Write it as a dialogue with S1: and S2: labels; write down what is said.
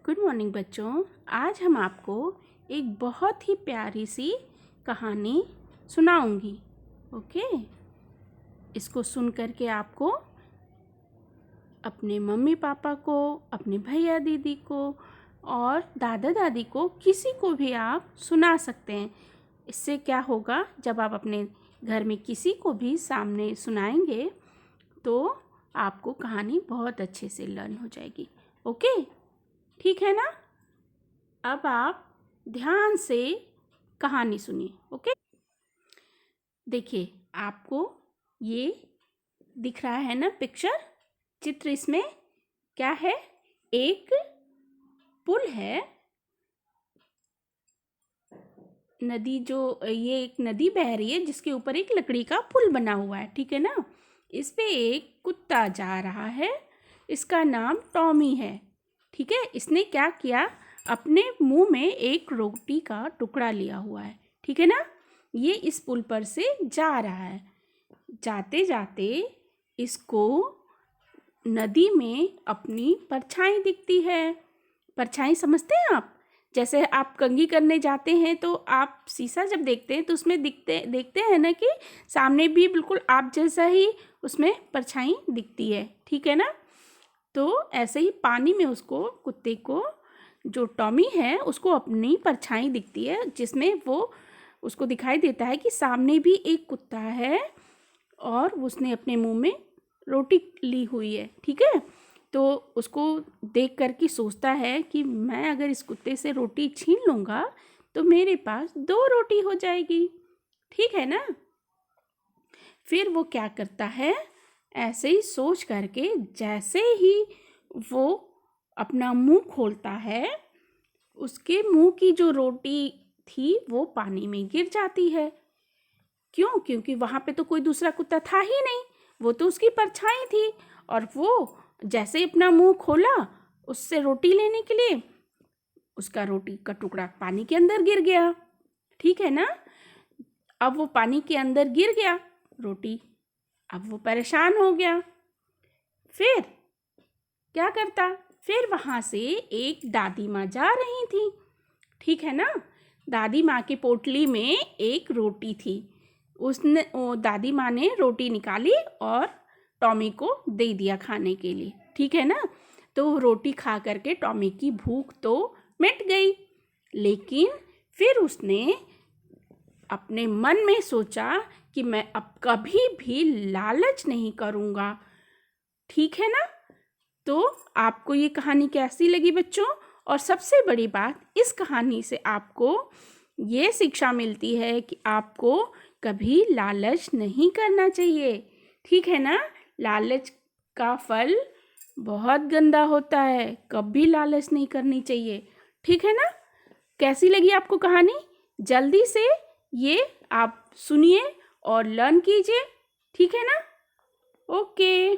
S1: Good morning बच्चों। आज हम आपको एक बहुत ही प्यारी सी कहानी सुनाऊंगी। ओके, इसको सुन करके आपको अपने मम्मी पापा को, अपने भैया दीदी को और दादा दादी को, किसी को भी आप सुना सकते हैं। इससे क्या होगा, जब आप अपने घर में किसी को भी सामने सुनाएंगे तो आपको कहानी बहुत अच्छे से लर्न हो जाएगी। ओके, ठीक है ना। अब आप ध्यान से कहानी सुनिए। ओके, देखिए आपको ये दिख रहा है ना पिक्चर, चित्र। इसमें क्या है, एक पुल है। नदी ये एक नदी बह रही है जिसके ऊपर एक लकड़ी का पुल बना हुआ है, ठीक है ना। इस पे एक कुत्ता जा रहा है, इसका नाम टॉमी है। ठीक है, इसने क्या किया, अपने मुंह में एक रोटी का टुकड़ा लिया हुआ है, ठीक है ना। ये इस पुल पर से जा रहा है। जाते जाते इसको नदी में अपनी परछाई दिखती है। परछाई समझते हैं आप? जैसे आप कंघी करने जाते हैं तो आप शीशा जब देखते हैं तो उसमें देखते हैं ना कि सामने भी बिल्कुल आप जैसा ही उसमें परछाई दिखती है, ठीक है ना। तो ऐसे ही पानी में उसको, कुत्ते को, जो टॉमी है, उसको अपनी परछाई दिखती है, जिसमें वो उसको दिखाई देता है कि सामने भी एक कुत्ता है और उसने अपने मुंह में रोटी ली हुई है, ठीक है। तो उसको देख कर के सोचता है कि मैं अगर इस कुत्ते से रोटी छीन लूँगा तो मेरे पास 2 रोटी हो जाएगी, ठीक है ना। फिर वो क्या करता है, ऐसे ही सोच करके जैसे ही वो अपना मुंह खोलता है, उसके मुंह की जो रोटी थी वो पानी में गिर जाती है। क्यों? क्योंकि वहाँ पे तो कोई दूसरा कुत्ता था ही नहीं, वो तो उसकी परछाई थी। और वो जैसे ही अपना मुंह खोला उससे रोटी लेने के लिए, उसका रोटी का टुकड़ा पानी के अंदर गिर गया, ठीक है ना। अब वो पानी के अंदर गिर गया रोटी, अब वो परेशान हो गया। फिर क्या करता, फिर वहाँ से एक दादी माँ जा रही थी, ठीक है ना। दादी माँ की पोटली में एक रोटी थी। दादी माँ ने रोटी निकाली और टॉमी को दे दिया खाने के लिए, ठीक है ना। तो रोटी खा करके टॉमी की भूख तो मिट गई, लेकिन फिर उसने अपने मन में सोचा कि मैं अब कभी भी लालच नहीं करूँगा, ठीक है ना। तो आपको ये कहानी कैसी लगी बच्चों? और सबसे बड़ी बात, इस कहानी से आपको ये शिक्षा मिलती है कि आपको कभी लालच नहीं करना चाहिए, ठीक है ना। लालच का फल बहुत गंदा होता है, कभी लालच नहीं करनी चाहिए, ठीक है ना। कैसी लगी आपको कहानी? जल्दी से ये आप सुनिए और लर्न कीजिए, ठीक है ना। ओके।